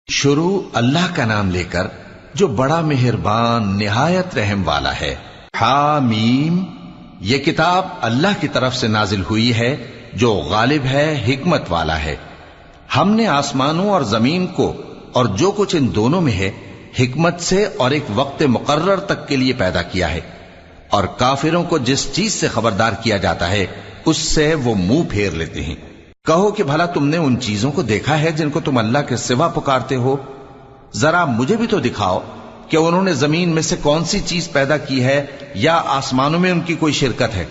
شروع اللہ کا نام لے کر جو بڑا مہربان نہایت رحم والا ہے۔ حامیم، یہ کتاب اللہ کی طرف سے نازل ہوئی ہے جو غالب ہے، حکمت والا ہے۔ ہم نے آسمانوں اور زمین کو اور جو کچھ ان دونوں میں ہے حکمت سے اور ایک وقت مقرر تک کے لیے پیدا کیا ہے، اور کافروں کو جس چیز سے خبردار کیا جاتا ہے اس سے وہ منہ پھیر لیتے ہیں۔ کہو کہ بھلا تم نے ان چیزوں کو دیکھا ہے جن کو تم اللہ کے سوا پکارتے ہو؟ ذرا مجھے بھی تو دکھاؤ کہ انہوں نے زمین میں سے کون سی چیز پیدا کی ہے یا آسمانوں میں ان کی کوئی شرکت ہے؟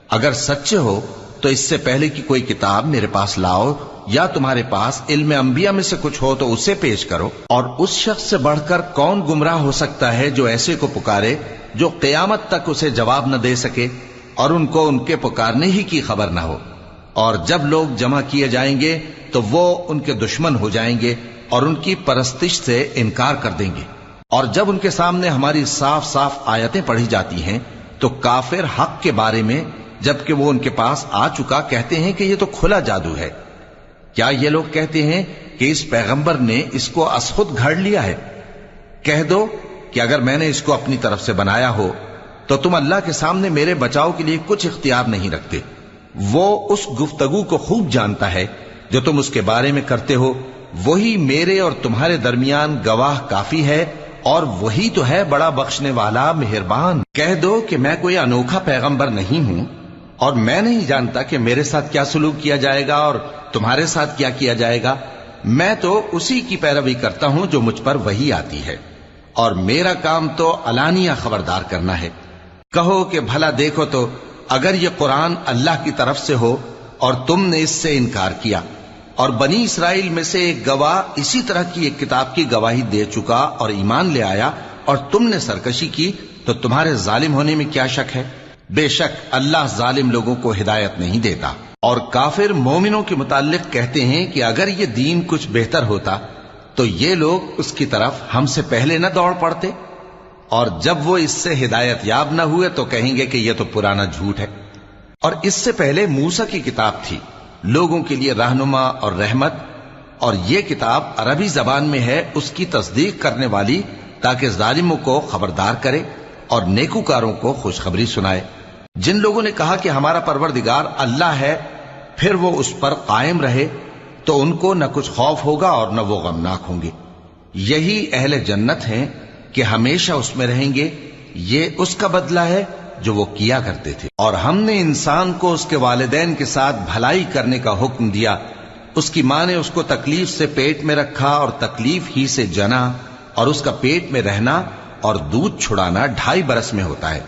اگر سچے ہو تو اس سے پہلے کی کوئی کتاب میرے پاس لاؤ، یا تمہارے پاس علم انبیاء میں سے کچھ ہو تو اسے پیش کرو۔ اور اس شخص سے بڑھ کر کون گمراہ ہو سکتا ہے جو ایسے کو پکارے جو قیامت تک اسے جواب نہ دے سکے اور ان کو ان کے پکارنے ہی کی خبر نہ ہو۔ اور جب لوگ جمع کیے جائیں گے تو وہ ان کے دشمن ہو جائیں گے اور ان کی پرستش سے انکار کر دیں گے۔ اور جب ان کے سامنے ہماری صاف صاف آیتیں پڑھی جاتی ہیں تو کافر حق کے بارے میں جبکہ وہ ان کے پاس آ چکا کہتے ہیں کہ یہ تو کھلا جادو ہے۔ کیا یہ لوگ کہتے ہیں کہ اس پیغمبر نے اس کو از خود گھڑ لیا ہے؟ کہہ دو کہ اگر میں نے اس کو اپنی طرف سے بنایا ہو تو تم اللہ کے سامنے میرے بچاؤ کے لیے کچھ اختیار نہیں رکھتے۔ وہ اس گفتگو کو خوب جانتا ہے جو تم اس کے بارے میں کرتے ہو، وہی میرے اور تمہارے درمیان گواہ کافی ہے، اور وہی تو ہے بڑا بخشنے والا مہربان۔ کہہ دو کہ میں کوئی انوکھا پیغمبر نہیں ہوں، اور میں نہیں جانتا کہ میرے ساتھ کیا سلوک کیا جائے گا اور تمہارے ساتھ کیا کیا جائے گا۔ میں تو اسی کی پیروی کرتا ہوں جو مجھ پر وحی آتی ہے، اور میرا کام تو علانیہ خبردار کرنا ہے۔ کہو کہ بھلا دیکھو تو اگر یہ قرآن اللہ کی طرف سے ہو اور تم نے اس سے انکار کیا، اور بنی اسرائیل میں سے ایک گواہ اسی طرح کی ایک کتاب کی گواہی دے چکا اور ایمان لے آیا، اور تم نے سرکشی کی، تو تمہارے ظالم ہونے میں کیا شک ہے؟ بے شک اللہ ظالم لوگوں کو ہدایت نہیں دیتا۔ اور کافر مومنوں کے متعلق کہتے ہیں کہ اگر یہ دین کچھ بہتر ہوتا تو یہ لوگ اس کی طرف ہم سے پہلے نہ دوڑ پڑتے، اور جب وہ اس سے ہدایت یاب نہ ہوئے تو کہیں گے کہ یہ تو پرانا جھوٹ ہے۔ اور اس سے پہلے موسیٰ کی کتاب تھی، لوگوں کے لیے رہنما اور رحمت، اور یہ کتاب عربی زبان میں ہے اس کی تصدیق کرنے والی، تاکہ ظالموں کو خبردار کرے اور نیکوکاروں کو خوشخبری سنائے۔ جن لوگوں نے کہا کہ ہمارا پروردگار اللہ ہے، پھر وہ اس پر قائم رہے تو ان کو نہ کچھ خوف ہوگا اور نہ وہ غمناک ہوں گے۔ یہی اہل جنت ہیں کہ ہمیشہ اس میں رہیں گے، یہ اس کا بدلہ ہے جو وہ کیا کرتے تھے۔ اور ہم نے انسان کو اس کے والدین کے ساتھ بھلائی کرنے کا حکم دیا۔ اس کی ماں نے اس کو تکلیف سے پیٹ میں رکھا اور تکلیف ہی سے جنا، اور اس کا پیٹ میں رہنا اور دودھ چھڑانا 2.5 برس میں ہوتا ہے،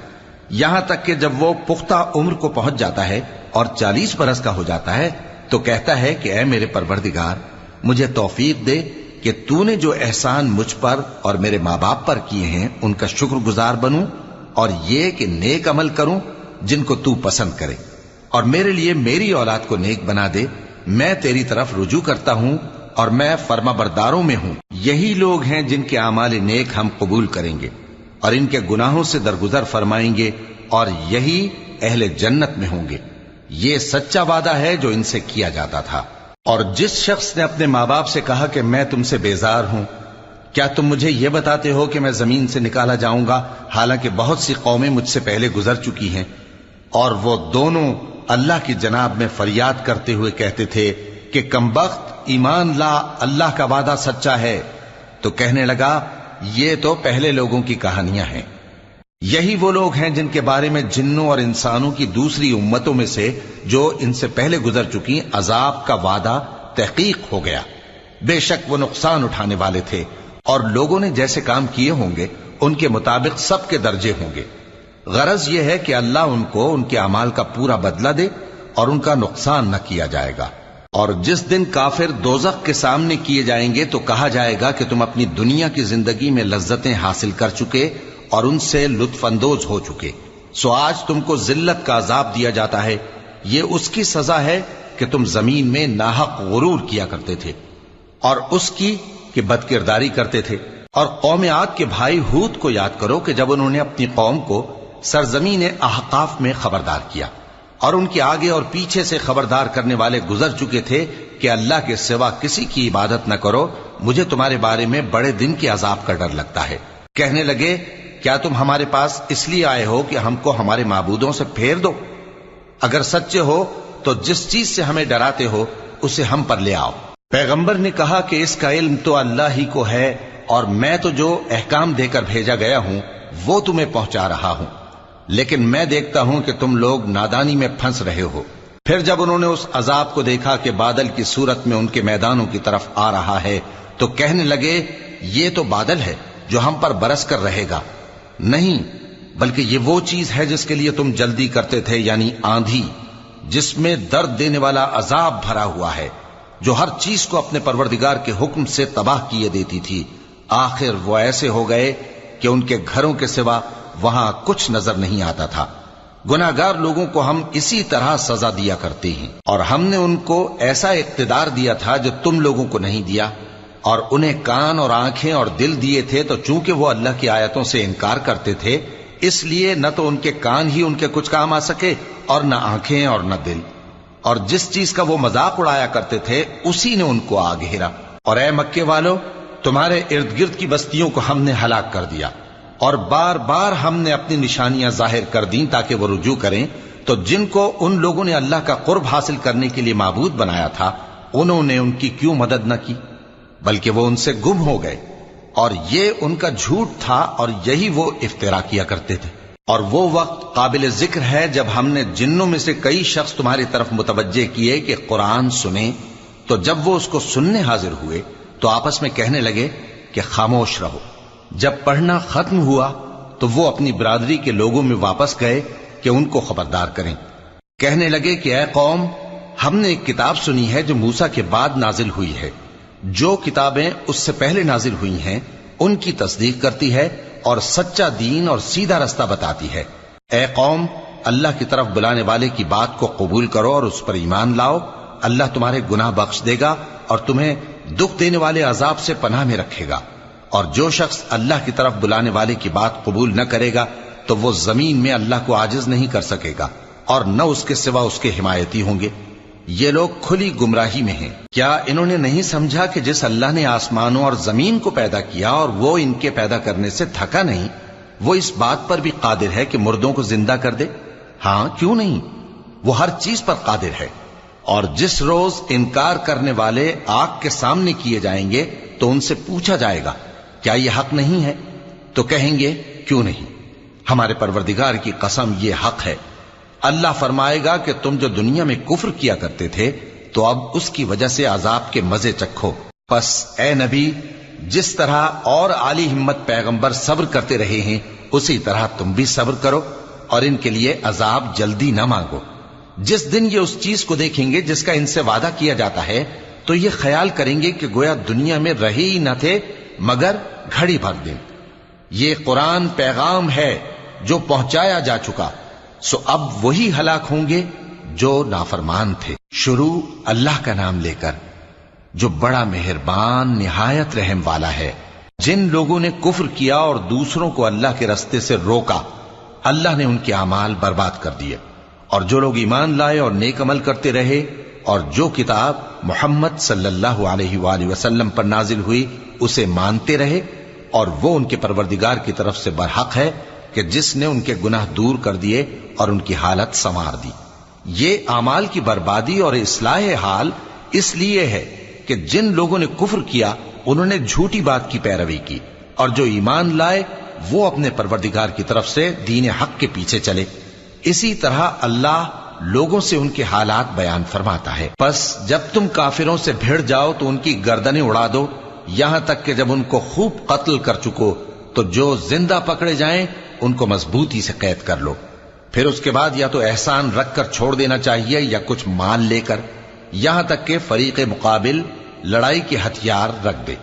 یہاں تک کہ جب وہ پختہ عمر کو پہنچ جاتا ہے اور 40 برس کا ہو جاتا ہے تو کہتا ہے کہ اے میرے پروردگار، مجھے توفیق دے کہ تو نے جو احسان مجھ پر اور میرے ماں باپ پر کیے ہیں ان کا شکر گزار بنوں، اور یہ کہ نیک عمل کروں جن کو تو پسند کرے، اور میرے لیے میری اولاد کو نیک بنا دے۔ میں تیری طرف رجوع کرتا ہوں اور میں فرما برداروں میں ہوں۔ یہی لوگ ہیں جن کے اعمال نیک ہم قبول کریں گے اور ان کے گناہوں سے درگزر فرمائیں گے، اور یہی اہل جنت میں ہوں گے۔ یہ سچا وعدہ ہے جو ان سے کیا جاتا تھا۔ اور جس شخص نے اپنے ماں باپ سے کہا کہ میں تم سے بیزار ہوں، کیا تم مجھے یہ بتاتے ہو کہ میں زمین سے نکالا جاؤں گا، حالانکہ بہت سی قومیں مجھ سے پہلے گزر چکی ہیں؟ اور وہ دونوں اللہ کی جناب میں فریاد کرتے ہوئے کہتے تھے کہ کمبخت، ایمان لا، اللہ کا وعدہ سچا ہے۔ تو کہنے لگا یہ تو پہلے لوگوں کی کہانیاں ہیں۔ یہی وہ لوگ ہیں جن کے بارے میں جنوں اور انسانوں کی دوسری امتوں میں سے جو ان سے پہلے گزر چکی عذاب کا وعدہ تحقیق ہو گیا۔ بے شک وہ نقصان اٹھانے والے تھے، اور لوگوں نے جیسے کام کیے ہوں گے ان کے مطابق سب کے درجے ہوں گے۔ غرض یہ ہے کہ اللہ ان کو ان کے اعمال کا پورا بدلہ دے اور ان کا نقصان نہ کیا جائے گا۔ اور جس دن کافر دوزخ کے سامنے کیے جائیں گے تو کہا جائے گا کہ تم اپنی دنیا کی زندگی میں لذتیں حاصل کر چکے اور ان سے لطف اندوز ہو چکے، سو آج تم کو ذلت کا عذاب دیا جاتا ہے۔ یہ اس کی سزا ہے کہ تم زمین میں ناحق غرور کیا کرتے تھے، اور اس کی کہ بد کرداری کرتے تھے۔ اور قوم عاد کے بھائی ہود کو یاد کرو کہ جب انہوں نے اپنی قوم کو سرزمین احقاف میں خبردار کیا، اور ان کے آگے اور پیچھے سے خبردار کرنے والے گزر چکے تھے کہ اللہ کے سوا کسی کی عبادت نہ کرو مجھے تمہارے بارے میں بڑے دن کے عذاب کا ڈر لگتا ہے۔ کہنے لگے کیا تم ہمارے پاس اس لیے آئے ہو کہ ہم کو ہمارے معبودوں سے پھیر دو؟ اگر سچے ہو تو جس چیز سے ہمیں ڈراتے ہو اسے ہم پر لے آؤ۔ پیغمبر نے کہا کہ اس کا علم تو اللہ ہی کو ہے، اور میں تو جو احکام دے کر بھیجا گیا ہوں وہ تمہیں پہنچا رہا ہوں، لیکن میں دیکھتا ہوں کہ تم لوگ نادانی میں پھنس رہے ہو۔ پھر جب انہوں نے اس عذاب کو دیکھا کہ بادل کی صورت میں ان کے میدانوں کی طرف آ رہا ہے تو کہنے لگے یہ تو بادل ہے جو ہم پر برس کر رہے گا۔ نہیں، بلکہ یہ وہ چیز ہے جس کے لیے تم جلدی کرتے تھے، یعنی آندھی، جس میں درد دینے والا عذاب بھرا ہوا ہے، جو ہر چیز کو اپنے پروردگار کے حکم سے تباہ کیے دیتی تھی۔ آخر وہ ایسے ہو گئے کہ ان کے گھروں کے سوا وہاں کچھ نظر نہیں آتا تھا۔ گناہگار لوگوں کو ہم اسی طرح سزا دیا کرتے ہیں، اور ہم نے ان کو ایسا اقتدار دیا تھا جو تم لوگوں کو نہیں دیا، اور انہیں کان اور آنکھیں اور دل دیے تھے، تو چونکہ وہ اللہ کی آیتوں سے انکار کرتے تھے اس لیے نہ تو ان کے کان ہی ان کے کچھ کام آ سکے اور نہ آنکھیں اور نہ دل، اور جس چیز کا وہ مذاق اڑایا کرتے تھے اسی نے ان کو آ گھیرا۔ اور اے مکے والو، تمہارے ارد گرد کی بستیوں کو ہم نے ہلاک کر دیا، اور بار بار ہم نے اپنی نشانیاں ظاہر کر دیں تاکہ وہ رجوع کریں، تو جن کو ان لوگوں نے اللہ کا قرب حاصل کرنے کے لیے معبود بنایا تھا انہوں نے ان کی کیوں مدد نہ کی، بلکہ وہ ان سے گم ہو گئے، اور یہ ان کا جھوٹ تھا اور یہی وہ افترا کیا کرتے تھے۔ اور وہ وقت قابل ذکر ہے جب ہم نے جنوں میں سے کئی شخص تمہاری طرف متوجہ کیے کہ قرآن سنیں، تو جب وہ اس کو سننے حاضر ہوئے تو آپس میں کہنے لگے کہ خاموش رہو۔ جب پڑھنا ختم ہوا تو وہ اپنی برادری کے لوگوں میں واپس گئے کہ ان کو خبردار کریں۔ کہنے لگے کہ اے قوم، ہم نے ایک کتاب سنی ہے جو موسیٰ کے بعد نازل ہوئی ہے، جو کتابیں اس سے پہلے نازل ہوئی ہیں ان کی تصدیق کرتی ہے اور سچا دین اور سیدھا رستہ بتاتی ہے۔ اے قوم، اللہ کی طرف بلانے والے کی بات کو قبول کرو اور اس پر ایمان لاؤ، اللہ تمہارے گناہ بخش دے گا اور تمہیں دکھ دینے والے عذاب سے پناہ میں رکھے گا۔ اور جو شخص اللہ کی طرف بلانے والے کی بات قبول نہ کرے گا تو وہ زمین میں اللہ کو عاجز نہیں کر سکے گا، اور نہ اس کے سوا اس کے حمایتی ہوں گے۔ یہ لوگ کھلی گمراہی میں ہیں۔ کیا انہوں نے نہیں سمجھا کہ جس اللہ نے آسمانوں اور زمین کو پیدا کیا اور وہ ان کے پیدا کرنے سے تھکا نہیں، وہ اس بات پر بھی قادر ہے کہ مردوں کو زندہ کر دے؟ ہاں، کیوں نہیں، وہ ہر چیز پر قادر ہے۔ اور جس روز انکار کرنے والے آگ کے سامنے کیے جائیں گے تو ان سے پوچھا جائے گا کیا یہ حق نہیں ہے؟ تو کہیں گے کیوں نہیں، ہمارے پروردگار کی قسم یہ حق ہے۔ اللہ فرمائے گا کہ تم جو دنیا میں کفر کیا کرتے تھے تو اب اس کی وجہ سے عذاب کے مزے چکھو۔ پس اے نبی، جس طرح اور عالی ہمت پیغمبر صبر کرتے رہے ہیں اسی طرح تم بھی صبر کرو، اور ان کے لیے عذاب جلدی نہ مانگو۔ جس دن یہ اس چیز کو دیکھیں گے جس کا ان سے وعدہ کیا جاتا ہے تو یہ خیال کریں گے کہ گویا دنیا میں رہے ہی نہ تھے مگر گھڑی بھر دن۔ یہ قرآن پیغام ہے جو پہنچایا جا چکا، سو اب وہی ہلاک ہوں گے جو نافرمان تھے۔ شروع اللہ کا نام لے کر جو بڑا مہربان نہایت رحم والا ہے۔ جن لوگوں نے کفر کیا اور دوسروں کو اللہ کے رستے سے روکا، اللہ نے ان کے اعمال برباد کر دیے، اور جو لوگ ایمان لائے اور نیک عمل کرتے رہے اور جو کتاب محمد صلی اللہ علیہ وآلہ وسلم پر نازل ہوئی اسے مانتے رہے، اور وہ ان کے پروردگار کی طرف سے برحق ہے کہ جس نے ان کے گناہ دور کر دیے اور ان کی حالت سنوار دی۔ یہ اعمال کی بربادی اور اصلاح حال اس لیے ہے کہ جن لوگوں نے کفر کیا انہوں نے جھوٹی بات کی پیروی کی، اور جو ایمان لائے وہ اپنے پروردگار کی طرف سے دین حق کے پیچھے چلے۔ اسی طرح اللہ لوگوں سے ان کے حالات بیان فرماتا ہے۔ پس جب تم کافروں سے بھیڑ جاؤ تو ان کی گردنیں اڑا دو، یہاں تک کہ جب ان کو خوب قتل کر چکو تو جو زندہ پکڑے جائیں ان کو مضبوطی سے قید کر لو۔ پھر اس کے بعد یا تو احسان رکھ کر چھوڑ دینا چاہیے یا کچھ مال لے کر، یہاں تک کہ فریق مقابل لڑائی کے ہتھیار رکھ دے۔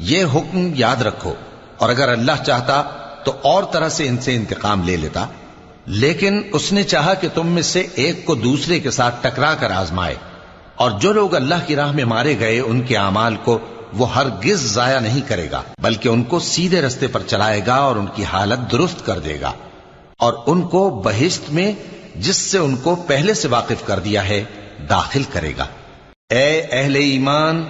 یہ حکم یاد رکھو، اور اگر اللہ چاہتا تو اور طرح سے ان سے انتقام لے لیتا، لیکن اس نے چاہا کہ تم میں سے ایک کو دوسرے کے ساتھ ٹکرا کر آزمائے۔ اور جو لوگ اللہ کی راہ میں مارے گئے ان کے اعمال کو وہ ہرگز ضائع نہیں کرے گا، بلکہ ان کو سیدھے رستے پر چلائے گا اور ان کی حالت درست کر دے گا، اور ان کو بہشت میں جس سے ان کو پہلے سے واقف کر دیا ہے داخل کرے گا۔ اے اہل ایمان،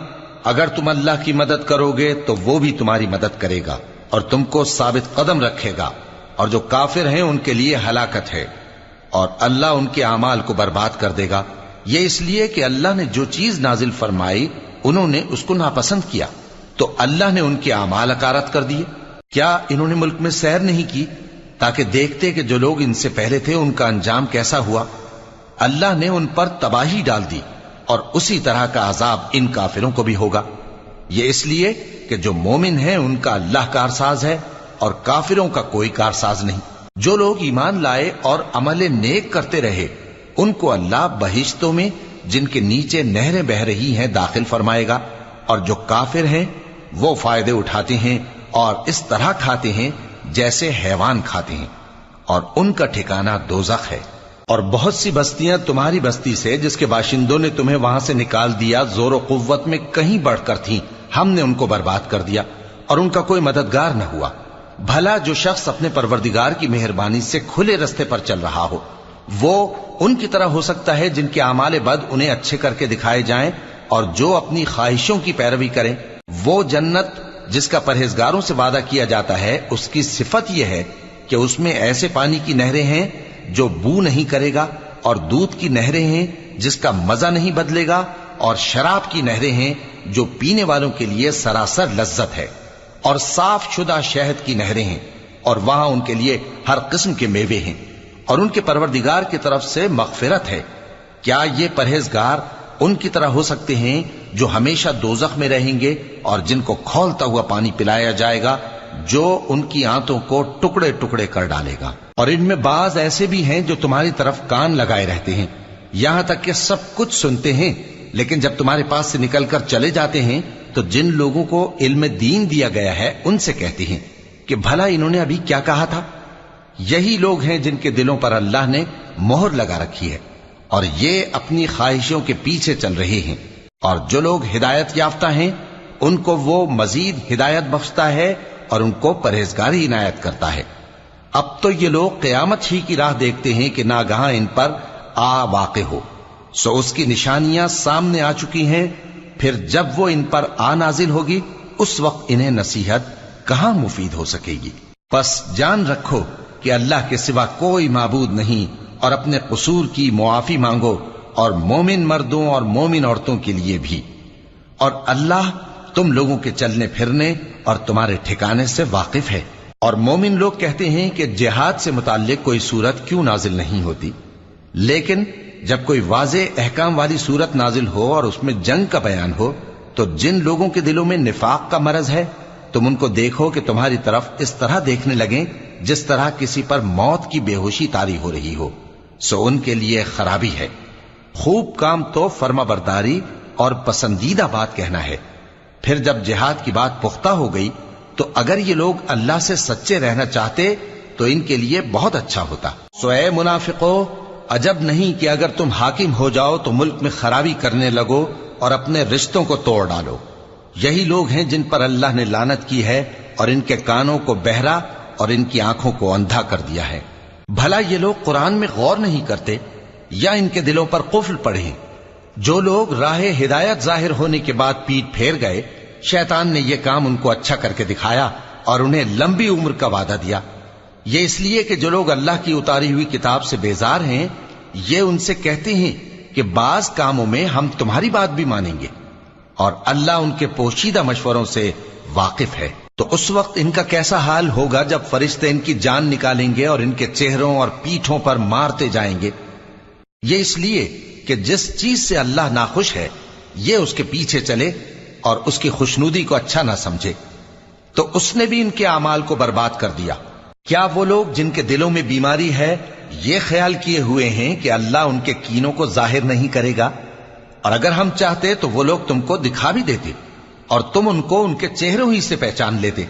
اگر تم اللہ کی مدد کرو گے تو وہ بھی تمہاری مدد کرے گا اور تم کو ثابت قدم رکھے گا، اور جو کافر ہیں ان کے لیے ہلاکت ہے، اور اللہ ان کے اعمال کو برباد کر دے گا۔ یہ اس لیے کہ اللہ نے جو چیز نازل فرمائی انہوں نے اس کو ناپسند کیا، تو اللہ نے ان کے اعمال اکارت کر دیے۔ کیا انہوں نے ملک میں سیر نہیں کی تاکہ دیکھتے کہ جو لوگ ان سے پہلے تھے ان کا انجام کیسا ہوا؟ اللہ نے ان پر تباہی ڈال دی، اور اسی طرح کا عذاب ان کافروں کو بھی ہوگا۔ یہ اس لیے کہ جو مومن ہیں ان کا اللہ کارساز ہے اور کافروں کا کوئی کارساز نہیں۔ جو لوگ ایمان لائے اور عمل نیک کرتے رہے ان کو اللہ بہشتوں میں جن کے نیچے نہریں بہ رہی ہیں داخل فرمائے گا، اور جو کافر ہیں وہ فائدے اٹھاتے ہیں اور اس طرح کھاتے ہیں جیسے حیوان کھاتے ہیں، اور ان کا ٹھکانہ دوزخ ہے۔ اور بہت سی بستیاں تمہاری بستی سے جس کے باشندوں نے تمہیں وہاں سے نکال دیا زور و قوت میں کہیں بڑھ کر تھیں، ہم نے ان کو برباد کر دیا اور ان کا کوئی مددگار نہ ہوا۔ بھلا جو شخص اپنے پروردگار کی مہربانی سے کھلے رستے پر چل رہا ہو وہ ان کی طرح ہو سکتا ہے جن کے اعمال بد انہیں اچھے کر کے دکھائے جائیں، اور جو اپنی خواہشوں کی پیروی کریں وہ جنت جس کا پرہیزگاروں سے وعدہ کیا جاتا ہے اس کی صفت یہ ہے کہ اس میں ایسے پانی کی نہریں ہیں جو بو نہیں کرے گا، اور دودھ کی نہریں ہیں جس کا مزہ نہیں بدلے گا، اور شراب کی نہریں ہیں جو پینے والوں کے لیے سراسر لذت ہے، اور صاف شدہ شہد کی نہریں ہیں، اور وہاں ان کے لیے ہر قسم کے میوے ہیں، اور ان کے پروردگار کی طرف سے مغفرت ہے۔ کیا یہ پرہیزگار ان کی طرح ہو سکتے ہیں جو ہمیشہ دوزخ میں رہیں گے اور جن کو کھولتا ہوا پانی پلایا جائے گا جو ان کی آنتوں کو ٹکڑے ٹکڑے کر ڈالے گا؟ اور ان میں بعض ایسے بھی ہیں جو تمہاری طرف کان لگائے رہتے ہیں یہاں تک کہ سب کچھ سنتے ہیں، لیکن جب تمہارے پاس سے نکل کر چلے جاتے ہیں تو جن لوگوں کو علم دین دیا گیا ہے ان سے کہتے ہیں کہ بھلا انہوں نے ابھی کیا کہا تھا؟ یہی لوگ ہیں جن کے دلوں پر اللہ نے مہر لگا رکھی ہے اور یہ اپنی خواہشوں کے پیچھے چل رہے ہیں، اور جو لوگ ہدایت یافتہ ہیں ان کو وہ مزید ہدایت بخشتا ہے اور ان کو پرہیزگاری عنایت کرتا ہے۔ اب تو یہ لوگ قیامت ہی کی راہ دیکھتے ہیں کہ ناگہاں ان پر آ واقع ہو، سو اس کی نشانیاں سامنے آ چکی ہیں، پھر جب وہ ان پر آ نازل ہوگی اس وقت انہیں نصیحت کہاں مفید ہو سکے گی۔ پس جان رکھو کہ اللہ کے سوا کوئی معبود نہیں، اور اپنے قصور کی معافی مانگو، اور مومن مردوں اور مومن عورتوں کے لیے بھی، اور اللہ تم لوگوں کے چلنے پھرنے اور تمہارے ٹھکانے سے واقف ہے۔ اور مومن لوگ کہتے ہیں کہ جہاد سے متعلق کوئی سورت کیوں نازل نہیں ہوتی، لیکن جب کوئی واضح احکام والی سورت نازل ہو اور اس میں جنگ کا بیان ہو تو جن لوگوں کے دلوں میں نفاق کا مرض ہے تم ان کو دیکھو کہ تمہاری طرف اس طرح دیکھنے لگیں جس طرح کسی پر موت کی بے ہوشی طاری ہو رہی ہو، سو ان کے لیے خرابی ہے۔ خوب کام تو فرما برداری اور پسندیدہ بات کہنا ہے، پھر جب جہاد کی بات پختہ ہو گئی تو اگر یہ لوگ اللہ سے سچے رہنا چاہتے تو ان کے لیے بہت اچھا ہوتا۔ سو اے منافقو، عجب نہیں کہ اگر تم حاکم ہو جاؤ تو ملک میں خرابی کرنے لگو اور اپنے رشتوں کو توڑ ڈالو۔ یہی لوگ ہیں جن پر اللہ نے لعنت کی ہے اور ان کے کانوں کو بہرا اور ان کی آنکھوں کو اندھا کر دیا ہے۔ بھلا یہ لوگ قرآن میں غور نہیں کرتے یا ان کے دلوں پر قفل پڑے ہیں؟ جو لوگ راہ ہدایت ظاہر ہونے کے بعد پیٹ پھیر گئے، شیطان نے یہ کام ان کو اچھا کر کے دکھایا اور انہیں لمبی عمر کا وعدہ دیا۔ یہ اس لیے کہ جو لوگ اللہ کی اتاری ہوئی کتاب سے بیزار ہیں یہ ان سے کہتے ہیں کہ بعض کاموں میں ہم تمہاری بات بھی مانیں گے، اور اللہ ان کے پوشیدہ مشوروں سے واقف ہے۔ تو اس وقت ان کا کیسا حال ہوگا جب فرشتے ان کی جان نکالیں گے اور ان کے چہروں اور پیٹھوں پر مارتے جائیں گے۔ یہ اس لیے کہ جس چیز سے اللہ ناخوش ہے یہ اس کے پیچھے چلے اور اس کی خوشنودی کو اچھا نہ سمجھے، تو اس نے بھی ان کے اعمال کو برباد کر دیا۔ کیا وہ لوگ جن کے دلوں میں بیماری ہے یہ خیال کیے ہوئے ہیں کہ اللہ ان کے کینوں کو ظاہر نہیں کرے گا؟ اور اگر ہم چاہتے تو وہ لوگ تم کو دکھا بھی دیتے اور تم ان کو ان کے چہروں ہی سے پہچان لیتے،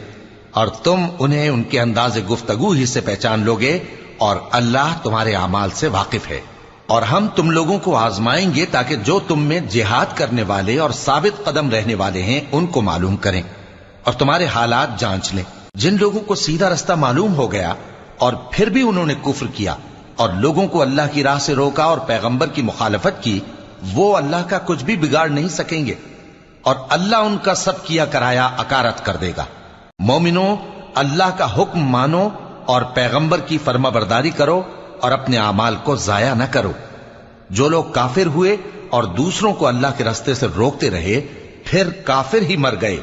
اور تم انہیں ان کے انداز گفتگو ہی سے پہچان لوگے، اور اللہ تمہارے اعمال سے واقف ہے۔ اور ہم تم لوگوں کو آزمائیں گے تاکہ جو تم میں جہاد کرنے والے اور ثابت قدم رہنے والے ہیں ان کو معلوم کریں اور تمہارے حالات جانچ لیں۔ جن لوگوں کو سیدھا رستہ معلوم ہو گیا اور پھر بھی انہوں نے کفر کیا اور لوگوں کو اللہ کی راہ سے روکا اور پیغمبر کی مخالفت کی، وہ اللہ کا کچھ بھی بگاڑ نہیں سکیں گے۔ اور اللہ ان کا سب کیا کرایا اکارت کر دے گا۔ مومنو، اللہ کا حکم مانو اور پیغمبر کی فرما برداری کرو اور اپنے اعمال کو ضائع نہ کرو۔ جو لوگ کافر ہوئے اور دوسروں کو اللہ کے راستے سے روکتے رہے پھر کافر ہی مر گئے،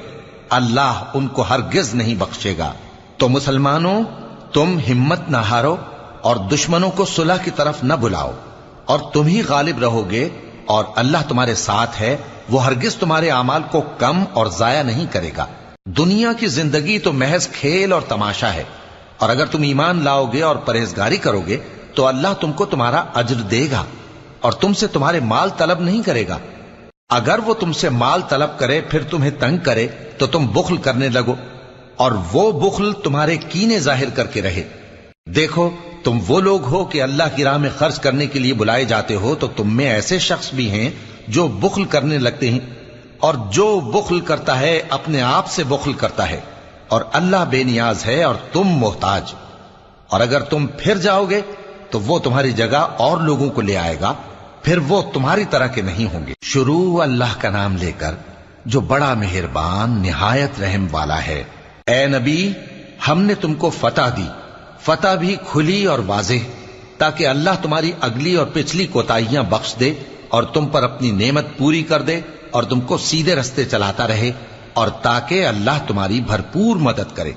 اللہ ان کو ہرگز نہیں بخشے گا۔ تو مسلمانوں، تم ہمت نہ ہارو اور دشمنوں کو صلح کی طرف نہ بلاؤ، اور تم ہی غالب رہو گے، اور اللہ تمہارے ساتھ ہے، وہ ہرگز تمہارے اعمال کو کم اور ضائع نہیں کرے گا۔ دنیا کی زندگی تو محض کھیل اور تماشا ہے، اور اگر تم ایمان لاؤ گے اور پرہیزگاری کرو گے تو اللہ تم کو تمہارا اجر دے گا اور تم سے تمہارے مال طلب نہیں کرے گا۔ اگر وہ تم سے مال طلب کرے پھر تمہیں تنگ کرے تو تم بخل کرنے لگو، اور وہ بخل تمہارے کینے ظاہر کر کے رہے۔ دیکھو، تم وہ لوگ ہو کہ اللہ کی راہ میں خرچ کرنے کے لیے بلائے جاتے ہو، تو تم میں ایسے شخص بھی ہیں جو بخل کرنے لگتے ہیں، اور جو بخل کرتا ہے اپنے آپ سے بخل کرتا ہے، اور اللہ بے نیاز ہے اور تم محتاج۔ اور اگر تم پھر جاؤ گے تو وہ تمہاری جگہ اور لوگوں کو لے آئے گا، پھر وہ تمہاری طرح کے نہیں ہوں گے۔ شروع اللہ کا نام لے کر جو بڑا مہربان نہایت رحم والا ہے۔ اے نبی، ہم نے تم کو فتح دی، فتح بھی کھلی اور واضح، تاکہ اللہ تمہاری اگلی اور پچھلی کوتاہیاں بخش دے اور تم پر اپنی نعمت پوری کر دے اور تم کو سیدھے رستے چلاتا رہے، اور تاکہ اللہ تمہاری بھرپور مدد کرے۔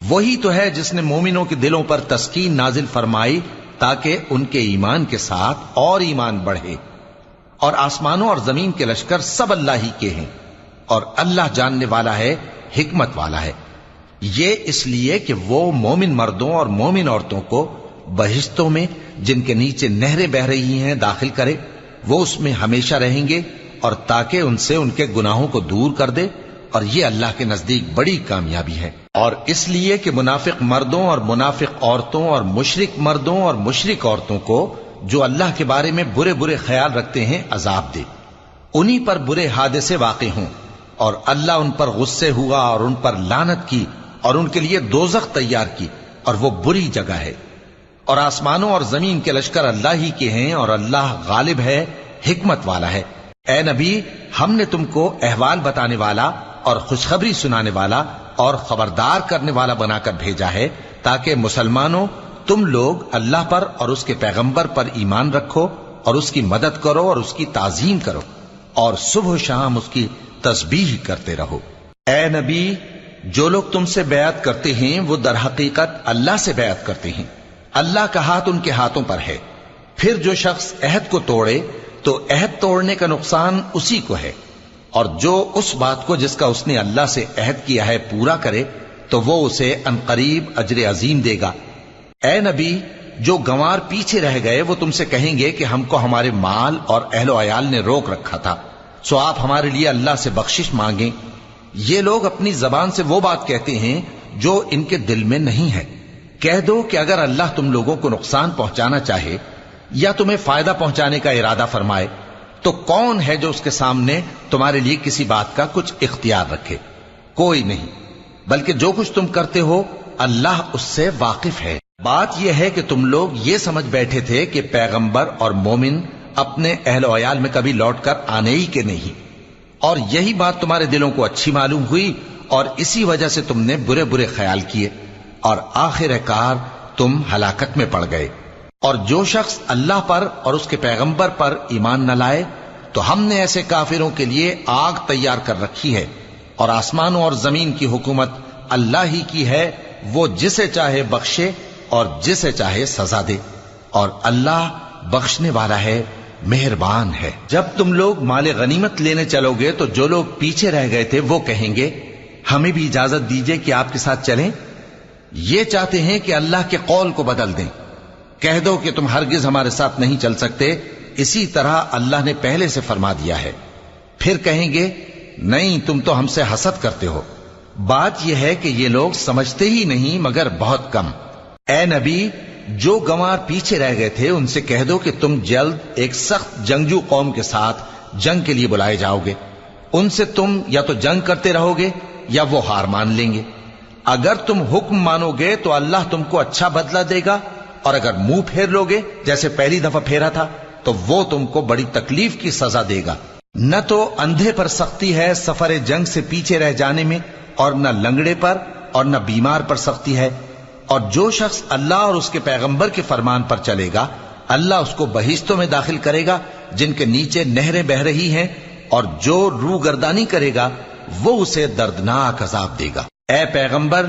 وہی تو ہے جس نے مومنوں کے دلوں پر تسکین نازل فرمائی تاکہ ان کے ایمان کے ساتھ اور ایمان بڑھے۔ اور آسمانوں اور زمین کے لشکر سب اللہ ہی کے ہیں، اور اللہ جاننے والا ہے، حکمت والا ہے۔ یہ اس لیے کہ وہ مومن مردوں اور مومن عورتوں کو بہشتوں میں جن کے نیچے نہریں بہ رہی ہیں داخل کرے، وہ اس میں ہمیشہ رہیں گے، اور تاکہ ان سے ان کے گناہوں کو دور کر دے، اور یہ اللہ کے نزدیک بڑی کامیابی ہے۔ اور اس لیے کہ منافق مردوں اور منافق عورتوں اور مشرک مردوں اور مشرک عورتوں کو جو اللہ کے بارے میں برے برے خیال رکھتے ہیں عذاب دے، انہی پر برے حادثے واقع ہوں، اور اللہ ان پر غصے ہوا اور ان پر لعنت کی اور ان کے لیے دوزخ تیار کی، اور وہ بری جگہ ہے۔ اور آسمانوں اور زمین کے لشکر اللہ ہی کے ہیں، اور اللہ غالب ہے، حکمت والا ہے۔ اے نبی، ہم نے تم کو احوال بتانے والا اور خوشخبری سنانے والا اور خبردار کرنے والا بنا کر بھیجا ہے، تاکہ مسلمانوں تم لوگ اللہ پر اور اس کے پیغمبر پر ایمان رکھو اور اس کی مدد کرو اور اس کی تعظیم کرو، اور صبح و شام اس کی تسبیح کرتے رہو۔ اے نبی، جو لوگ تم سے بیعت کرتے ہیں وہ در حقیقت اللہ سے بیعت کرتے ہیں، اللہ کا ہاتھ ان کے ہاتھوں پر ہے۔ پھر جو شخص عہد کو توڑے تو عہد توڑنے کا نقصان اسی کو ہے، اور جو اس بات کو جس کا اس نے اللہ سے عہد کیا ہے پورا کرے تو وہ اسے عنقریب اجر عظیم دے گا۔ اے نبی، جو گنوار پیچھے رہ گئے وہ تم سے کہیں گے کہ ہم کو ہمارے مال اور اہل و عیال نے روک رکھا تھا، سو آپ ہمارے لیے اللہ سے بخشش مانگیں۔ یہ لوگ اپنی زبان سے وہ بات کہتے ہیں جو ان کے دل میں نہیں ہے۔ کہہ دو کہ اگر اللہ تم لوگوں کو نقصان پہنچانا چاہے یا تمہیں فائدہ پہنچانے کا ارادہ فرمائے تو کون ہے جو اس کے سامنے تمہارے لیے کسی بات کا کچھ اختیار رکھے؟ کوئی نہیں، بلکہ جو کچھ تم کرتے ہو اللہ اس سے واقف ہے۔ بات یہ ہے کہ تم لوگ یہ سمجھ بیٹھے تھے کہ پیغمبر اور مومن اپنے اہل و عیال میں کبھی لوٹ کر آنے ہی کے نہیں، اور یہی بات تمہارے دلوں کو اچھی معلوم ہوئی اور اسی وجہ سے تم نے برے برے خیال کیے اور آخر کار تم ہلاکت میں پڑ گئے۔ اور جو شخص اللہ پر اور اس کے پیغمبر پر ایمان نہ لائے تو ہم نے ایسے کافروں کے لیے آگ تیار کر رکھی ہے، اور آسمانوں اور زمین کی حکومت اللہ ہی کی ہے، وہ جسے چاہے بخشے اور جسے چاہے سزا دے، اور اللہ بخشنے والا ہے، مہربان ہے۔ جب تم لوگ مال غنیمت لینے چلو گے تو جو لوگ پیچھے رہ گئے تھے وہ کہیں گے ہمیں بھی اجازت دیجئے کہ آپ کے ساتھ چلیں۔ یہ چاہتے ہیں کہ اللہ کے قول کو بدل دیں۔ کہہ دو کہ تم ہرگز ہمارے ساتھ نہیں چل سکتے، اسی طرح اللہ نے پہلے سے فرما دیا ہے۔ پھر کہیں گے نہیں، تم تو ہم سے حسد کرتے ہو۔ بات یہ ہے کہ یہ لوگ سمجھتے ہی نہیں مگر بہت کم۔ اے نبی، جو گنوار پیچھے رہ گئے تھے ان سے کہہ دو کہ تم جلد ایک سخت جنگجو قوم کے ساتھ جنگ کے لیے بلائے جاؤ گے، ان سے تم یا تو جنگ کرتے رہو گے یا وہ ہار مان لیں گے۔ اگر تم حکم مانو گے تو اللہ تم کو اچھا بدلہ دے گا، اور اگر منہ پھیر لو گے جیسے پہلی دفعہ پھیرا تھا تو وہ تم کو بڑی تکلیف کی سزا دے گا۔ نہ تو اندھے پر سختی ہے سفر جنگ سے پیچھے رہ جانے میں، اور نہ لنگڑے پر اور نہ بیمار پر سختی ہے، اور جو شخص اللہ اور اس کے پیغمبر کے فرمان پر چلے گا اللہ اس کو بہشتوں میں داخل کرے گا جن کے نیچے نہریں بہ رہی ہیں، اور جو روگردانی کرے گا وہ اسے دردناک عذاب دے گا۔ اے پیغمبر،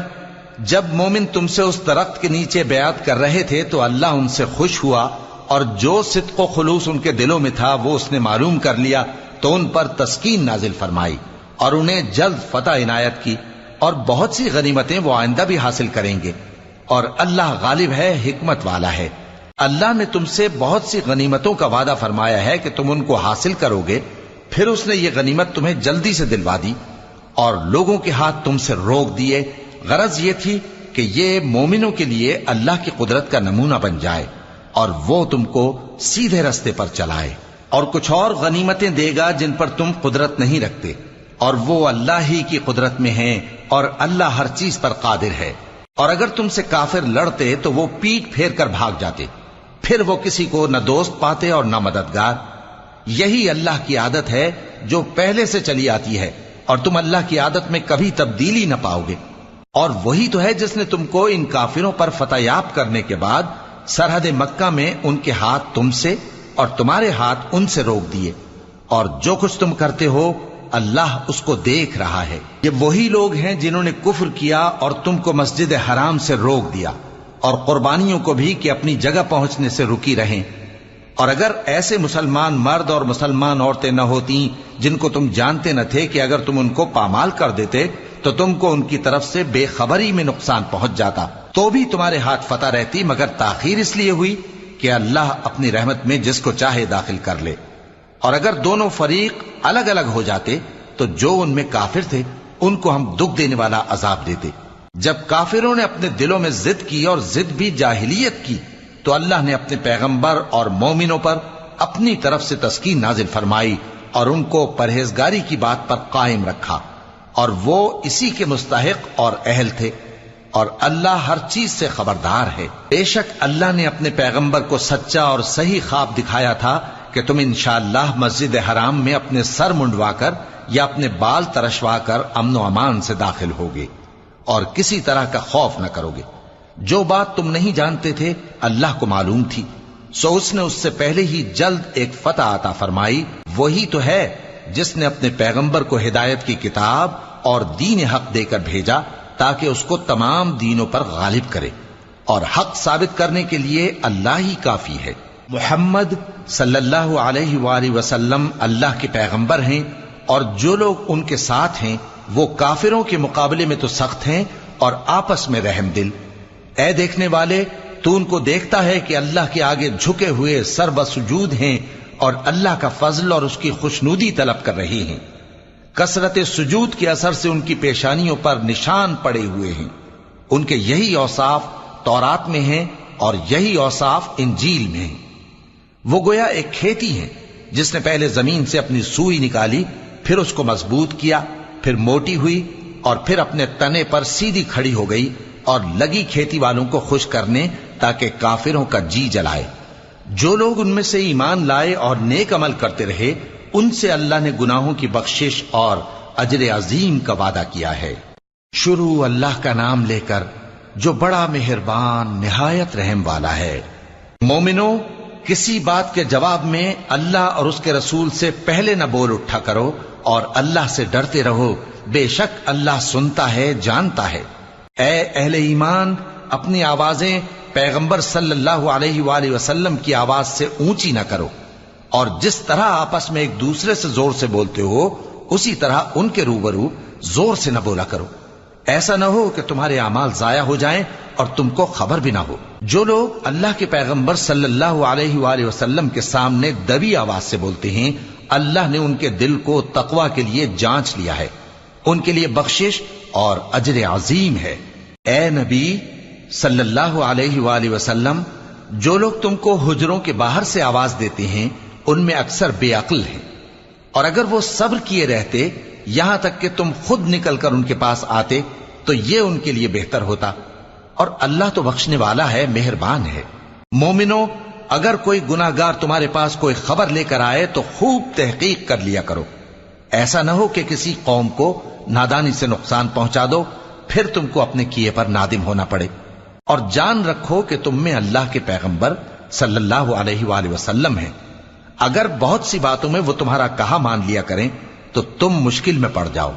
جب مومن تم سے اس درخت کے نیچے بیعت کر رہے تھے تو اللہ ان سے خوش ہوا، اور جو صدق و خلوص ان کے دلوں میں تھا وہ اس نے معلوم کر لیا تو ان پر تسکین نازل فرمائی اور انہیں جلد فتح عنایت کی، اور بہت سی غنیمتیں وہ آئندہ بھی حاصل کریں گے، اور اللہ غالب ہے، حکمت والا ہے۔ اللہ نے تم سے بہت سی غنیمتوں کا وعدہ فرمایا ہے کہ تم ان کو حاصل کرو گے، پھر اس نے یہ غنیمت تمہیں جلدی سے دلوا دی اور لوگوں کے ہاتھ تم سے روک دیے۔ غرض یہ تھی کہ یہ مومنوں کے لیے اللہ کی قدرت کا نمونہ بن جائے اور وہ تم کو سیدھے رستے پر چلائے، اور کچھ اور غنیمتیں دے گا جن پر تم قدرت نہیں رکھتے، اور وہ اللہ ہی کی قدرت میں ہیں، اور اللہ ہر چیز پر قادر ہے۔ اور اگر تم سے کافر لڑتے تو وہ پیٹ پھیر کر بھاگ جاتے، پھر وہ کسی کو نہ دوست پاتے اور نہ مددگار۔ یہی اللہ کی عادت ہے جو پہلے سے چلی آتی ہے، اور تم اللہ کی عادت میں کبھی تبدیلی نہ پاؤ گے۔ اور وہی تو ہے جس نے تم کو ان کافروں پر فتح یاب کرنے کے بعد سرحد مکہ میں ان کے ہاتھ تم سے اور تمہارے ہاتھ ان سے روک دیے، اور جو کچھ تم کرتے ہو اللہ اس کو دیکھ رہا ہے۔ یہ وہی لوگ ہیں جنہوں نے کفر کیا اور تم کو مسجد حرام سے روک دیا، اور قربانیوں کو بھی کہ اپنی جگہ پہنچنے سے رکی رہیں۔ اور اگر ایسے مسلمان مرد اور مسلمان عورتیں نہ ہوتی جن کو تم جانتے نہ تھے کہ اگر تم ان کو پامال کر دیتے تو تم کو ان کی طرف سے بے خبری میں نقصان پہنچ جاتا، تو بھی تمہارے ہاتھ فتح رہتی، مگر تاخیر اس لیے ہوئی کہ اللہ اپنی رحمت میں جس کو چاہے داخل کر لے۔ اور اگر دونوں فریق الگ الگ ہو جاتے تو جو ان میں کافر تھے ان کو ہم دکھ دینے والا عذاب دیتے۔ جب کافروں نے اپنے دلوں میں ضد کی، اور ضد بھی جاہلیت کی، تو اللہ نے اپنے پیغمبر اور مومنوں پر اپنی طرف سے تسکین نازل فرمائی اور ان کو پرہیزگاری کی بات پر قائم رکھا، اور وہ اسی کے مستحق اور اہل تھے، اور اللہ ہر چیز سے خبردار ہے۔ بے شک اللہ نے اپنے پیغمبر کو سچا اور صحیح خواب دکھایا تھا کہ تم انشاءاللہ مسجد حرام میں اپنے سر منڈوا کر یا اپنے بال ترشوا کر امن و امان سے داخل ہوگے اور کسی طرح کا خوف نہ کرو گے۔ جو بات تم نہیں جانتے تھے اللہ کو معلوم تھی، سو اس نے اس سے پہلے ہی جلد ایک فتح عطا فرمائی۔ وہی تو ہے جس نے اپنے پیغمبر کو ہدایت کی کتاب اور دین حق دے کر بھیجا تاکہ اس کو تمام دینوں پر غالب کرے، اور حق ثابت کرنے کے لیے اللہ ہی کافی ہے۔ محمد صلی اللہ علیہ وآلہ وسلم اللہ کے پیغمبر ہیں، اور جو لوگ ان کے ساتھ ہیں وہ کافروں کے مقابلے میں تو سخت ہیں اور آپس میں رحم دل۔ اے دیکھنے والے، تو ان کو دیکھتا ہے کہ اللہ کے آگے جھکے ہوئے سر بسجود ہیں اور اللہ کا فضل اور اس کی خوشنودی طلب کر رہے ہیں۔ کثرت سجود کے اثر سے ان کی پیشانیوں پر نشان پڑے ہوئے ہیں۔ ان کے یہی اوصاف تورات میں ہیں اور یہی اوصاف انجیل میں ہیں۔ وہ گویا ایک کھیتی ہے جس نے پہلے زمین سے اپنی سوئی نکالی، پھر اس کو مضبوط کیا، پھر موٹی ہوئی، اور پھر اپنے تنے پر سیدھی کھڑی ہو گئی، اور لگی کھیتی والوں کو خوش کرنے تاکہ کافروں کا جی جلائے۔ جو لوگ ان میں سے ایمان لائے اور نیک عمل کرتے رہے ان سے اللہ نے گناہوں کی بخشش اور اجر عظیم کا وعدہ کیا ہے۔ شروع اللہ کا نام لے کر جو بڑا مہربان نہایت رحم والا ہے۔ مومنو، کسی بات کے جواب میں اللہ اور اس کے رسول سے پہلے نہ بول اٹھا کرو، اور اللہ سے ڈرتے رہو، بے شک اللہ سنتا ہے، جانتا ہے۔ اے اہل ایمان، اپنی آوازیں پیغمبر صلی اللہ علیہ وآلہ وسلم کی آواز سے اونچی نہ کرو، اور جس طرح آپس میں ایک دوسرے سے زور سے بولتے ہو اسی طرح ان کے روبرو زور سے نہ بولا کرو، ایسا نہ ہو کہ تمہارے اعمال ضائع ہو جائیں اور تم کو خبر بھی نہ ہو۔ جو لوگ اللہ کے پیغمبر صلی اللہ علیہ وآلہ وسلم کے سامنے دبی آواز سے بولتے ہیں اللہ نے ان کے دل کو تقوی کے لیے جانچ لیا ہے، ان کے لیے بخشش اور اجر عظیم ہے۔ اے نبی صلی اللہ علیہ وآلہ وسلم، جو لوگ تم کو حجروں کے باہر سے آواز دیتے ہیں ان میں اکثر بے عقل ہیں، اور اگر وہ صبر کیے رہتے یہاں تک کہ تم خود نکل کر ان کے پاس آتے تو یہ ان کے لیے بہتر ہوتا، اور اللہ تو بخشنے والا ہے، مہربان ہے۔ مومنو، اگر کوئی گناہگار تمہارے پاس کوئی خبر لے کر آئے تو خوب تحقیق کر لیا کرو، ایسا نہ ہو کہ کسی قوم کو نادانی سے نقصان پہنچا دو، پھر تم کو اپنے کیے پر نادم ہونا پڑے۔ اور جان رکھو کہ تم میں اللہ کے پیغمبر صلی اللہ علیہ وآلہ وسلم ہیں، اگر بہت سی باتوں میں وہ تمہارا کہا مان لیا کریں تو تم مشکل میں پڑ جاؤ،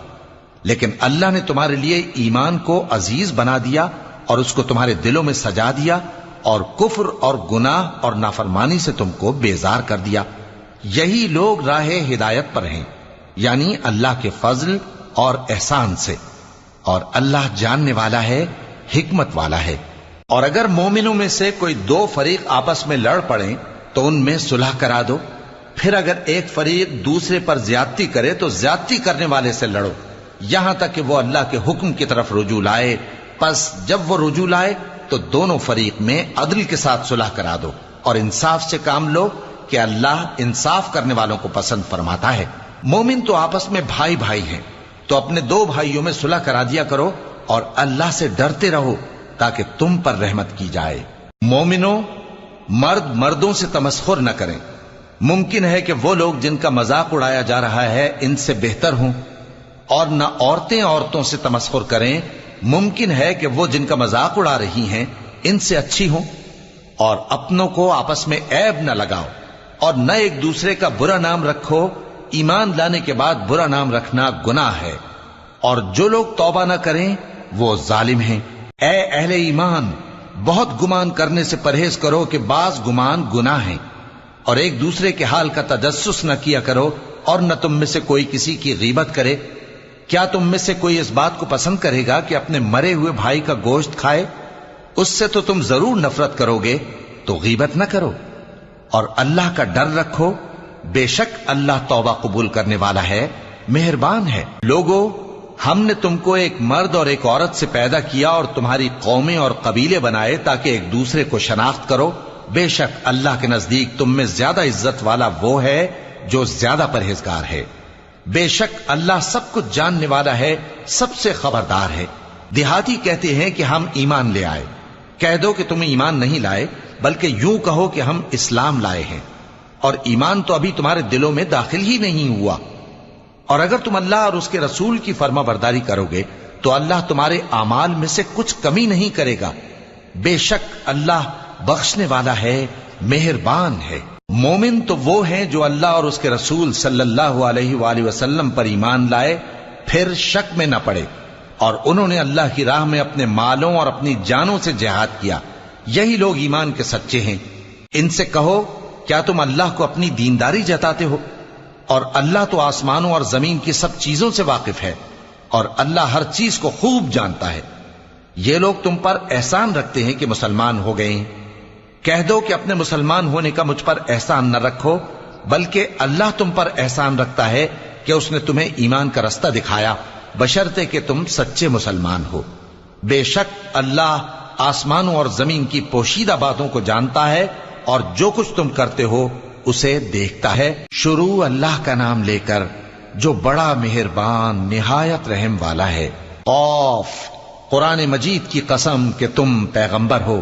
لیکن اللہ نے تمہارے لیے ایمان کو عزیز بنا دیا اور اس کو تمہارے دلوں میں سجا دیا اور کفر اور گناہ اور نافرمانی سے تم کو بیزار کر دیا۔ یہی لوگ راہ ہدایت پر ہیں، یعنی اللہ کے فضل اور احسان سے، اور اللہ جاننے والا ہے، حکمت والا ہے۔ اور اگر مومنوں میں سے کوئی دو فریق آپس میں لڑ پڑیں تو ان میں صلح کرا دو، پھر اگر ایک فریق دوسرے پر زیادتی کرے تو زیادتی کرنے والے سے لڑو، یہاں تک کہ وہ اللہ کے حکم کی طرف رجوع لائے۔ پس جب وہ رجوع لائے تو دونوں فریق میں عدل کے ساتھ صلح کرا دو اور انصاف سے کام لو کہ اللہ انصاف کرنے والوں کو پسند فرماتا ہے۔ مومن تو آپس میں بھائی بھائی ہیں، تو اپنے دو بھائیوں میں صلح کرا دیا کرو اور اللہ سے ڈرتے رہو تاکہ تم پر رحمت کی جائے۔ مومنوں، مرد مردوں سے تمسخر نہ کریں۔ ممکن ہے کہ وہ لوگ جن کا مذاق اڑایا جا رہا ہے ان سے بہتر ہوں، اور نہ عورتیں عورتوں سے تمسخر کریں، ممکن ہے کہ وہ جن کا مذاق اڑا رہی ہیں ان سے اچھی ہوں۔ اور اپنوں کو آپس میں عیب نہ لگاؤ اور نہ ایک دوسرے کا برا نام رکھو، ایمان لانے کے بعد برا نام رکھنا گناہ ہے، اور جو لوگ توبہ نہ کریں وہ ظالم ہیں۔ اے اہل ایمان، بہت گمان کرنے سے پرہیز کرو کہ بعض گمان گناہ ہیں، اور ایک دوسرے کے حال کا تجسس نہ کیا کرو، اور نہ تم میں سے کوئی کسی کی غیبت کرے۔ کیا تم میں سے کوئی اس بات کو پسند کرے گا کہ اپنے مرے ہوئے بھائی کا گوشت کھائے؟ اس سے تو تم ضرور نفرت کرو گے، تو غیبت نہ کرو، اور اللہ کا ڈر رکھو، بے شک اللہ توبہ قبول کرنے والا ہے، مہربان ہے۔ لوگو، ہم نے تم کو ایک مرد اور ایک عورت سے پیدا کیا اور تمہاری قومیں اور قبیلے بنائے تاکہ ایک دوسرے کو شناخت کرو۔ بے شک اللہ کے نزدیک تم میں زیادہ عزت والا وہ ہے جو زیادہ پرہیزگار ہے۔ بے شک اللہ سب کچھ جاننے والا ہے، سب سے خبردار ہے۔ دیہاتی کہتے ہیں کہ ہم ایمان لے آئے، کہہ دو کہ تم ایمان نہیں لائے، بلکہ یوں کہو کہ ہم اسلام لائے ہیں، اور ایمان تو ابھی تمہارے دلوں میں داخل ہی نہیں ہوا۔ اور اگر تم اللہ اور اس کے رسول کی فرما برداری کرو گے تو اللہ تمہارے اعمال میں سے کچھ کمی نہیں کرے گا، بے شک اللہ بخشنے والا ہے، مہربان ہے۔ مومن تو وہ ہیں جو اللہ اور اس کے رسول صلی اللہ علیہ وآلہ وسلم پر ایمان لائے، پھر شک میں نہ پڑے، اور انہوں نے اللہ کی راہ میں اپنے مالوں اور اپنی جانوں سے جہاد کیا، یہی لوگ ایمان کے سچے ہیں۔ ان سے کہو، کیا تم اللہ کو اپنی دینداری جتاتے ہو؟ اور اللہ تو آسمانوں اور زمین کی سب چیزوں سے واقف ہے، اور اللہ ہر چیز کو خوب جانتا ہے۔ یہ لوگ تم پر احسان رکھتے ہیں کہ مسلمان ہو گئے ہیں، کہہ دو کہ اپنے مسلمان ہونے کا مجھ پر احسان نہ رکھو، بلکہ اللہ تم پر احسان رکھتا ہے کہ اس نے تمہیں ایمان کا رستہ دکھایا، بشرطے کہ تم سچے مسلمان ہو۔ بے شک اللہ آسمانوں اور زمین کی پوشیدہ باتوں کو جانتا ہے، اور جو کچھ تم کرتے ہو اسے دیکھتا ہے۔ شروع اللہ کا نام لے کر جو بڑا مہربان نہایت رحم والا ہے۔ قاف، قرآن مجید کی قسم کہ تم پیغمبر ہو۔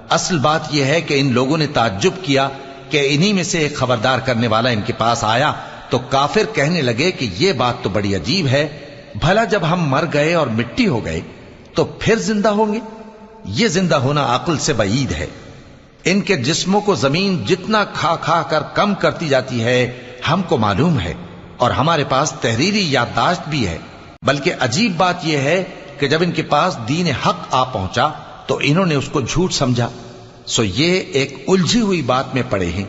اصل بات یہ ہے کہ ان لوگوں نے تعجب کیا کہ انہی میں سے ایک خبردار کرنے والا ان کے پاس آیا، تو کافر کہنے لگے کہ یہ بات تو بڑی عجیب ہے، بھلا جب ہم مر گئے اور مٹی ہو گئے تو پھر زندہ ہوں گے؟ یہ زندہ ہونا عقل سے بعید ہے۔ ان کے جسموں کو زمین جتنا کھا کھا کر کم کرتی جاتی ہے ہم کو معلوم ہے، اور ہمارے پاس تحریری یادداشت بھی ہے۔ بلکہ عجیب بات یہ ہے کہ جب ان کے پاس دین حق آ پہنچا تو انہوں نے اس کو جھوٹ سمجھا، سو یہ ایک الجھی ہوئی بات میں پڑے ہیں۔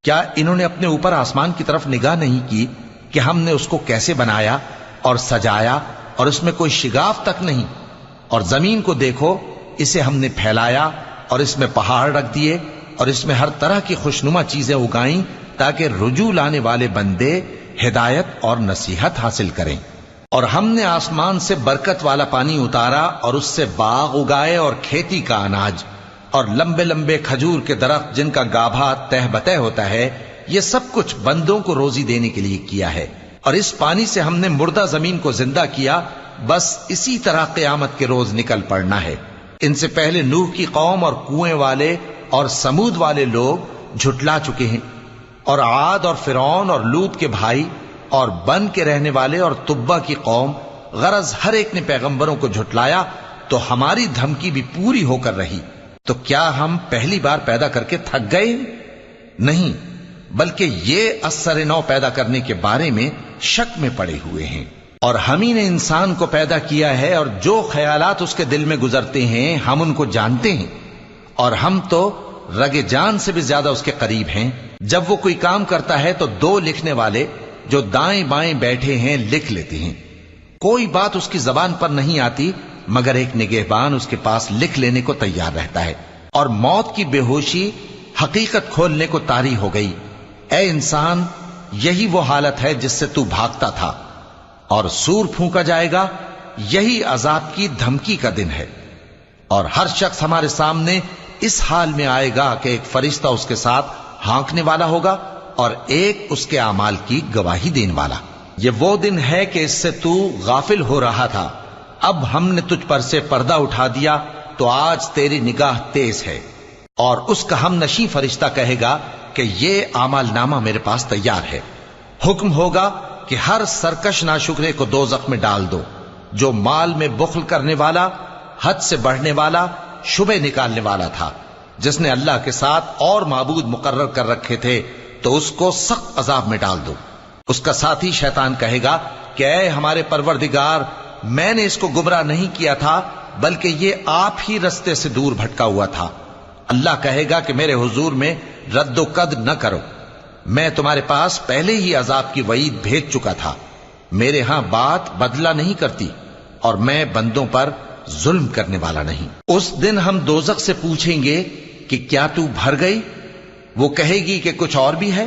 کیا انہوں نے اپنے اوپر آسمان کی طرف نگاہ نہیں کی کہ ہم نے اس کو کیسے بنایا اور سجایا، اور اس میں کوئی شگاف تک نہیں؟ اور زمین کو دیکھو، اسے ہم نے پھیلایا اور اس میں پہاڑ رکھ دیے، اور اس میں ہر طرح کی خوشنما چیزیں اگائیں تاکہ رجوع لانے والے بندے ہدایت اور نصیحت حاصل کریں۔ اور ہم نے آسمان سے برکت والا پانی اتارا اور اس سے باغ اگائے اور کھیتی کا اناج، اور لمبے لمبے کھجور کے درخت جن کا گابھا تہ بتہ ہوتا ہے، یہ سب کچھ بندوں کو روزی دینے کے لیے کیا ہے۔ اور اس پانی سے ہم نے مردہ زمین کو زندہ کیا، بس اسی طرح قیامت کے روز نکل پڑنا ہے۔ ان سے پہلے نوح کی قوم اور کنویں والے اور سمود والے لوگ جھٹلا چکے ہیں، اور عاد اور فرعون اور لوط کے بھائی اور بن کے رہنے والے اور تبا کی قوم، غرض ہر ایک نے پیغمبروں کو جھٹلایا، تو ہماری دھمکی بھی پوری ہو کر رہی۔ تو کیا ہم پہلی بار پیدا کر کے تھک گئے؟ نہیں، بلکہ یہ اثر نو پیدا کرنے کے بارے میں شک میں پڑے ہوئے ہیں۔ اور ہم ہی نے انسان کو پیدا کیا ہے، اور جو خیالات اس کے دل میں گزرتے ہیں ہم ان کو جانتے ہیں، اور ہم تو رگ جان سے بھی زیادہ اس کے قریب ہیں۔ جب وہ کوئی کام کرتا ہے تو دو لکھنے والے جو دائیں بائیں بیٹھے ہیں لکھ لیتے ہیں۔ کوئی بات اس کی زبان پر نہیں آتی مگر ایک نگہبان اس کے پاس لکھ لینے کو تیار رہتا ہے۔ اور موت کی بے ہوشی حقیقت کھولنے کو طاری ہو گئی۔ اے انسان، یہی وہ حالت ہے جس سے تو بھاگتا تھا، اور سور پھونکا جائے گا، یہی عذاب کی دھمکی کا دن ہے۔ اور ہر شخص ہمارے سامنے اس حال میں آئے گا کہ ایک فرشتہ اس کے ساتھ ہانکنے والا ہوگا اور ایک اس کے اعمال کی گواہی دینے والا۔ یہ وہ دن ہے کہ اس سے تو غافل ہو رہا تھا، اب ہم نے تجھ پر سے پردہ اٹھا دیا تو آج تیری نگاہ تیز ہے۔ اور اس کا ہم نشیں فرشتہ کہے گا کہ یہ اعمال نامہ میرے پاس تیار ہے۔ حکم ہوگا کہ ہر سرکش ناشکرے کو دوزخ میں ڈال دو، جو مال میں بخل کرنے والا، حد سے بڑھنے والا، شبہ نکالنے والا تھا، جس نے اللہ کے ساتھ اور معبود مقرر کر رکھے تھے، تو اس کو سخت عذاب میں ڈال دو۔ اس کا ساتھی شیطان کہے گا کہ اے ہمارے پروردگار، میں نے اس کو گمراہ نہیں کیا تھا بلکہ یہ آپ ہی رستے سے دور بھٹکا ہوا تھا۔ اللہ کہے گا کہ میرے حضور میں رد و قد نہ کرو، میں تمہارے پاس پہلے ہی عذاب کی وعید بھیج چکا تھا۔ میرے ہاں بات بدلہ نہیں کرتی، اور میں بندوں پر ظلم کرنے والا نہیں۔ اس دن ہم دوزخ سے پوچھیں گے کہ کیا تو بھر گئی؟ وہ کہے گی کہ کچھ اور بھی ہے،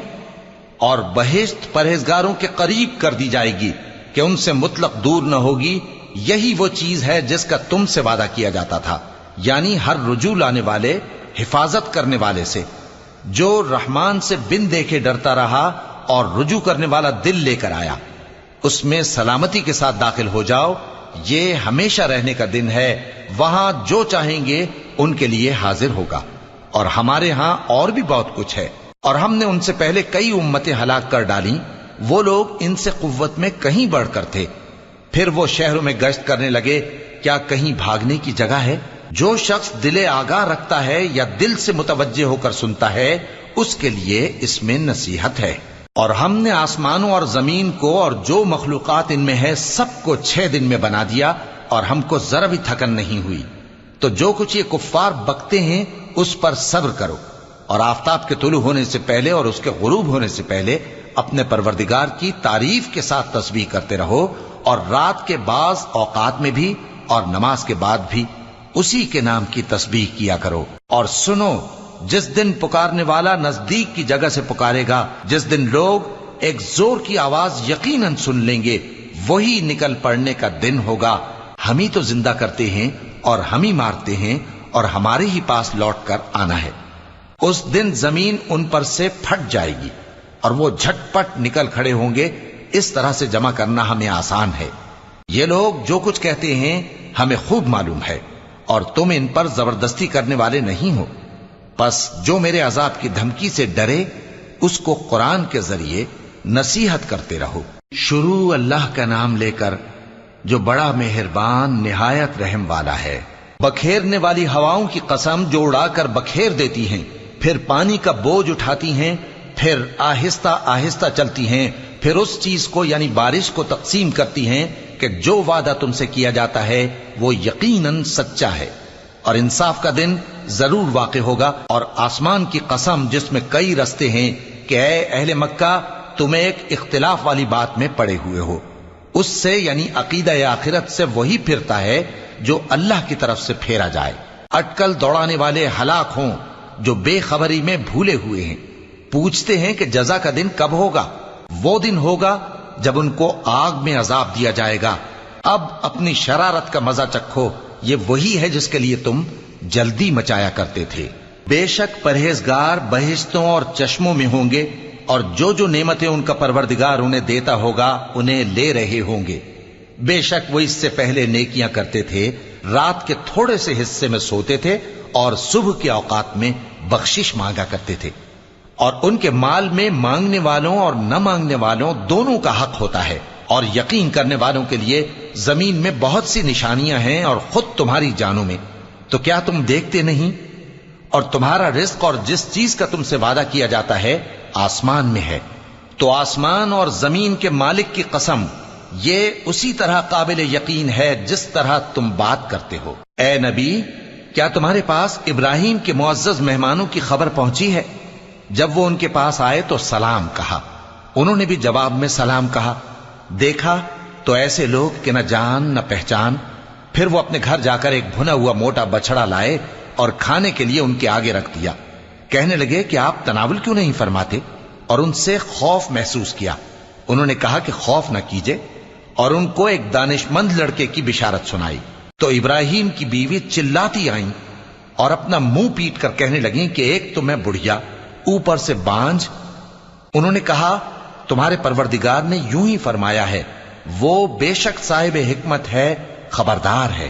اور بہشت پرہیزگاروں کے قریب کر دی جائے گی کہ ان سے مطلق دور نہ ہوگی۔ یہی وہ چیز ہے جس کا تم سے وعدہ کیا جاتا تھا، یعنی ہر رجوع لانے والے، حفاظت کرنے والے سے، جو رحمان سے بن دیکھے ڈرتا رہا اور رجوع کرنے والا دل لے کر آیا، اس میں سلامتی کے ساتھ داخل ہو جاؤ۔ یہ ہمیشہ رہنے کا دن ہے، وہاں جو چاہیں گے ان کے لیے حاضر ہوگا۔ اور ہمارے ہاں اور بھی بہت کچھ ہے، اور ہم نے ان سے پہلے کئی امتیں ہلاک کر ڈالیں، وہ لوگ ان سے قوت میں کہیں بڑھ کر تھے۔ پھر وہ شہروں میں گشت کرنے لگے، کیا کہیں بھاگنے کی جگہ ہے؟ جو شخص دل آگاہ رکھتا ہے یا دل سے متوجہ ہو کر سنتا ہے، اس کے لیے اس میں نصیحت ہے۔ اور ہم نے آسمانوں اور زمین کو اور جو مخلوقات ان میں ہے سب کو 6 دن میں بنا دیا، اور ہم کو ذرا بھی تھکن نہیں ہوئی۔ تو جو کچھ یہ کفار بکتے ہیں اس پر صبر کرو، اور آفتاب کے طلوع ہونے سے پہلے اور اس کے غروب ہونے سے پہلے اپنے پروردگار کی تعریف کے ساتھ تسبیح کرتے رہو، اور رات کے بعض اوقات میں بھی اور نماز کے بعد بھی اسی کے نام کی تسبیح کیا کرو۔ اور سنو، جس دن پکارنے والا نزدیک کی جگہ سے پکارے گا، جس دن لوگ ایک زور کی آواز یقیناً سن لیں گے، وہی نکل پڑنے کا دن ہوگا۔ ہم ہی تو زندہ کرتے ہیں اور ہم ہی مارتے ہیں، اور ہمارے ہی پاس لوٹ کر آنا ہے۔ اس دن زمین ان پر سے پھٹ جائے گی، اور وہ جھٹ پٹ نکل کھڑے ہوں گے۔ اس طرح سے جمع کرنا ہمیں آسان ہے۔ یہ لوگ جو کچھ کہتے ہیں ہمیں خوب معلوم ہے، اور تم ان پر زبردستی کرنے والے نہیں ہو۔ پس جو میرے عذاب کی دھمکی سے ڈرے، اس کو قرآن کے ذریعے نصیحت کرتے رہو۔ شروع اللہ کا نام لے کر جو بڑا مہربان نہایت رحم والا ہے۔ بکھیرنے والی ہواؤں کی قسم جو اڑا کر بکھیر دیتی ہیں، پھر پانی کا بوجھ اٹھاتی ہیں، پھر آہستہ آہستہ چلتی ہیں، پھر اس چیز کو یعنی بارش کو تقسیم کرتی ہیں کہ جو وعدہ تم سے کیا جاتا ہے وہ یقیناً سچا ہے، اور انصاف کا دن ضرور واقع ہوگا۔ اور آسمان کی قسم جس میں کئی رستے ہیں کہ اے اہل مکہ، تم ایک اختلاف والی بات میں پڑے ہوئے ہو، اس سے یعنی عقیدہ آخرت سے وہی پھرتا ہے جو اللہ کی طرف سے پھیرا جائے۔ اٹکل دوڑانے والے ہلاک ہوں جو بے خبری میں بھولے ہوئے ہیں۔ پوچھتے ہیں کہ جزا کا دن کب ہوگا؟ وہ دن ہوگا جب ان کو آگ میں عذاب دیا جائے گا۔ اب اپنی شرارت کا مزہ چکھو، یہ وہی ہے جس کے لیے تم جلدی مچایا کرتے تھے۔ بے شک پرہیزگار بہشتوں اور چشموں میں ہوں گے، اور جو جو نعمتیں ان کا پروردگار انہیں دیتا ہوگا انہیں لے رہے ہوں گے۔ بے شک وہ اس سے پہلے نیکیاں کرتے تھے، رات کے تھوڑے سے حصے میں سوتے تھے، اور صبح کے اوقات میں بخشش مانگا کرتے تھے۔ اور ان کے مال میں مانگنے والوں اور نہ مانگنے والوں دونوں کا حق ہوتا ہے، اور یقین کرنے والوں کے لیے زمین میں بہت سی نشانیاں ہیں اور خود تمہاری جانوں میں، تو کیا تم دیکھتے نہیں؟ اور تمہارا رزق اور جس چیز کا تم سے وعدہ کیا جاتا ہے آسمان میں ہے، تو آسمان اور زمین کے مالک کی قسم یہ اسی طرح قابل یقین ہے جس طرح تم بات کرتے ہو۔ اے نبی، کیا تمہارے پاس ابراہیم کے معزز مہمانوں کی خبر پہنچی ہے؟ جب وہ ان کے پاس آئے تو سلام کہا، انہوں نے بھی جواب میں سلام کہا۔ دیکھا تو ایسے لوگ کہ نہ جان نہ پہچان۔ پھر وہ اپنے گھر جا کر ایک بھنا ہوا موٹا بچڑا لائے اور کھانے کے لیے ان کے آگے رکھ دیا۔ کہنے لگے کہ آپ تناول کیوں نہیں فرماتے؟ اور ان سے خوف محسوس کیا۔ انہوں نے کہا کہ خوف نہ کیجے، اور ان کو ایک دانش مند لڑکے کی بشارت سنائی۔ تو ابراہیم کی بیوی چلاتی آئیں اور اپنا منہ پیٹ کر کہنے لگیں کہ ایک تو میں بڑھیا، اوپر سے بانجھ۔ انہوں نے کہا تمہارے پروردگار نے یوں ہی فرمایا ہے، وہ بے شک صاحب حکمت ہے، خبردار ہے۔